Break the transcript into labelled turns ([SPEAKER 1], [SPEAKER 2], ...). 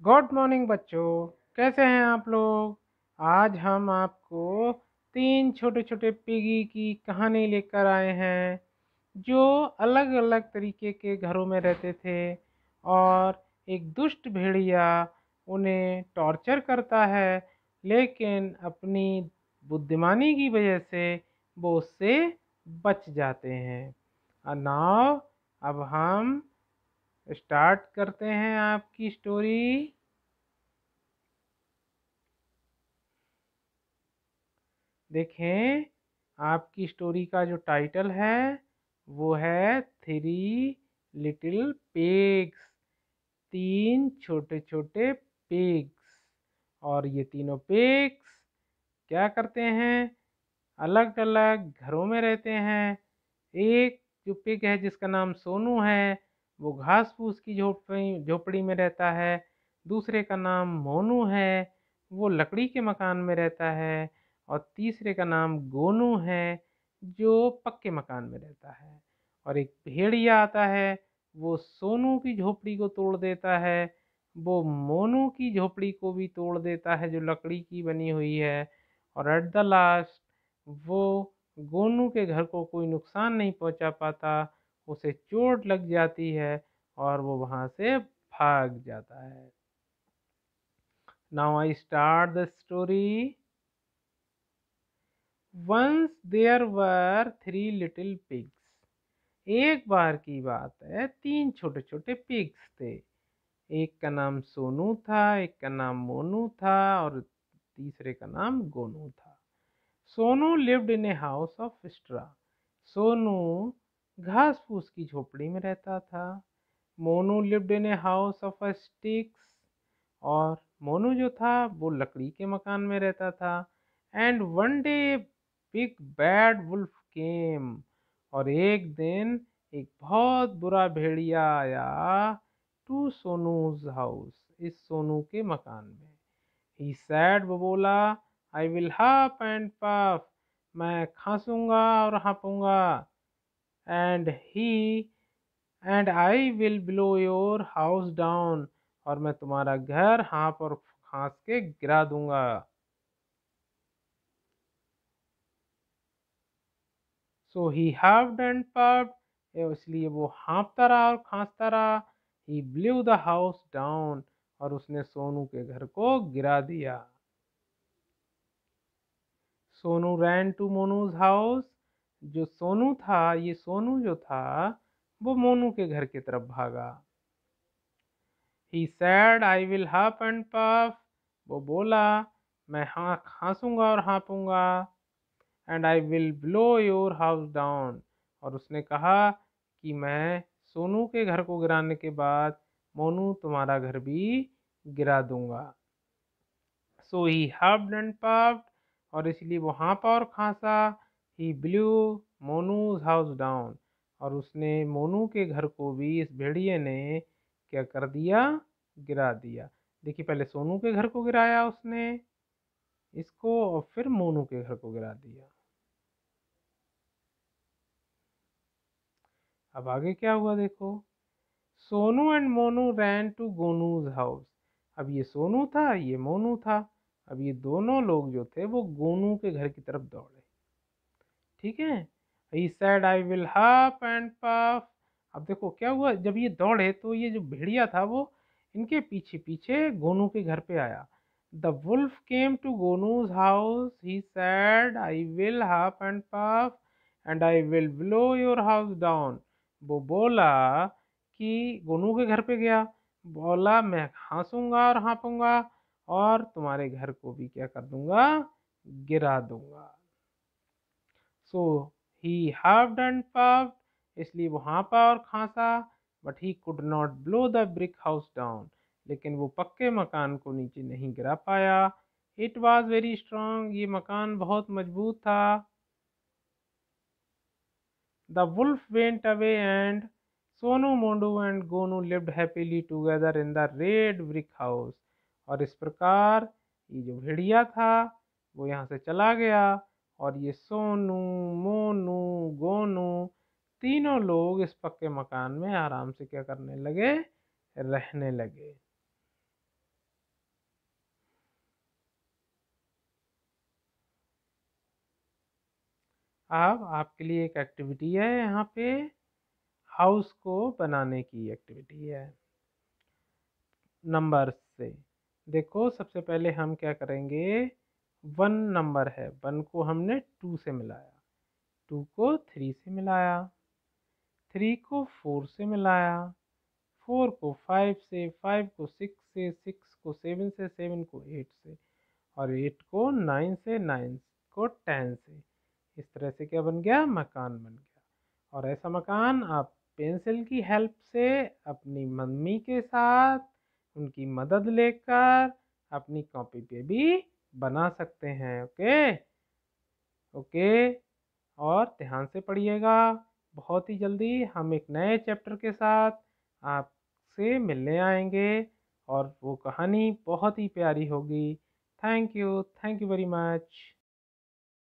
[SPEAKER 1] Good morning बच्चों। कैसे हैं आप लोग। आज हम आपको 3 छोटे छोटे पिगी की कहानी लेकर आए हैं जो अलग अलग तरीके के घरों में रहते थे और एक दुष्ट भेड़िया उन्हें टॉर्चर करता है, लेकिन अपनी बुद्धिमानी की वजह से वो उससे बच जाते हैं। और नाउ अब हम स्टार्ट करते हैं आपकी स्टोरी। देखें, आपकी स्टोरी का जो टाइटल है वो है 3 लिटिल पिग्स। 3 छोटे छोटे पिग्स। और ये तीनों पिग्स क्या करते हैं, अलग अलग घरों में रहते हैं। एक जो पिग है जिसका नाम सोनू है वो घास फूस की झोपड़ी में रहता है। दूसरे का नाम मोनू है, वो लकड़ी के मकान में रहता है। और तीसरे का नाम गोनू है जो पक्के मकान में रहता है। और एक भेड़िया आता है, वो सोनू की झोपड़ी को तोड़ देता है, वो मोनू की झोपड़ी को भी तोड़ देता है जो लकड़ी की बनी हुई है। और एट द लास्ट वो गोनू के घर को कोई नुकसान नहीं पहुंचा पाता, उसे चोट लग जाती है और वो वहां से भाग जाता है। Now I start the story. Once there were 3 little pigs. एक बार की बात है, 3 छोटे छोटे पिग्स थे। एक का नाम सोनू था, एक का नाम मोनू था और तीसरे का नाम गोनू था। Sonu lived in a house of straw. Sonu घास फूस की झोपड़ी में रहता था। Monu lived in a house of sticks. और मोनू जो था वो लकड़ी के मकान में रहता था। And one day big bad wolf came. और एक दिन एक बहुत बुरा भेड़िया आया टू सोनूज हाउस, इस सोनू के मकान में। ही सैड, वो बोला, I will huff and puff, मैं खांसूंगा और हाँपूंगा। And he and I will blow your house down, और मैं तुम्हारा घर हाँप और खांस के गिरा दूंगा। सो ही हफ्ड एंड पफ्ड, इसलिए वो हाँपता रहा और खांसता रहा। He blew the house down, और उसने सोनू के घर को गिरा दिया। Sonu ran to Monu's house. जो सोनू था, ये सोनू जो था वो मोनू के घर की तरफ भागा। He said, I will huff and puff, वो बोला, मैं हाँ खांसूंगा और हाँपूंगा। And I will blow your house down, और उसने कहा कि मैं सोनू के घर को गिराने के बाद मोनू तुम्हारा घर भी गिरा दूंगा। सो ही हफ्ड एंड पफ्ड, और इसलिए वो हाँपा और खांसा। ही ब्लू मोनूज हाउस डाउन, और उसने मोनू के घर को भी इस भेड़िए ने क्या कर दिया, गिरा दिया। देखिए, पहले सोनू के घर को गिराया उसने इसको, और फिर मोनू के घर को गिरा दिया। अब आगे क्या हुआ देखो। Sonu and Monu ran to Gonu's house. अब ये सोनू था, ये मोनू था। अब ये दोनों लोग जो थे वो गोनू के घर की तरफ दौड़े। ठीक है। He said, I will huff and puff. अब देखो क्या हुआ, जब ये दौड़े तो ये जो भेड़िया था वो इनके पीछे पीछे गोनू के घर पे आया। The wolf came to Gonu's house. He said, I will huff and puff and I will blow your house down. वो बोला कि गोनू के घर पे गया, बोला, मैं हाँसूंगा और हाँपूंगा और तुम्हारे घर को भी क्या कर दूंगा, गिरा दूंगा। सो ही हफ्ड एंड पफ्ड, इसलिए वो हाँपा और खांसा। But he could not blow the brick house down, लेकिन वो पक्के मकान को नीचे नहीं गिरा पाया। इट वॉज वेरी स्ट्रांग, ये मकान बहुत मजबूत था। The wolf went away and Sonu Mondu and Gonu lived happily together in the red brick house. और इस प्रकार ये जो भेड़िया था वो यहाँ से चला गया, और ये सोनू, मोनू, गोनू तीनों लोग इस पक्के मकान में आराम से क्या करने लगे, रहने लगे। अब आपके लिए एक एक्टिविटी है यहाँ पे, हाउस को बनाने की एक्टिविटी है नंबर्स से। देखो सबसे पहले हम क्या करेंगे, 1 नंबर है, 1 को हमने 2 से मिलाया, 2 को 3 से मिलाया, 3 को 4 से मिलाया, 4 को 5 से, 5 को 6 से, 6 को 7 से, 7 को 8 से, और 8 को 9 से, 9 को 10 से। इस तरह से क्या बन गया, मकान बन गया। और ऐसा मकान आप पेंसिल की हेल्प से अपनी मम्मी के साथ उनकी मदद लेकर अपनी कॉपी पे भी बना सकते हैं। ओके ओके, और ध्यान से पढ़िएगा। बहुत ही जल्दी हम एक नए चैप्टर के साथ आपसे मिलने आएंगे और वो कहानी बहुत ही प्यारी होगी। Thank you very much.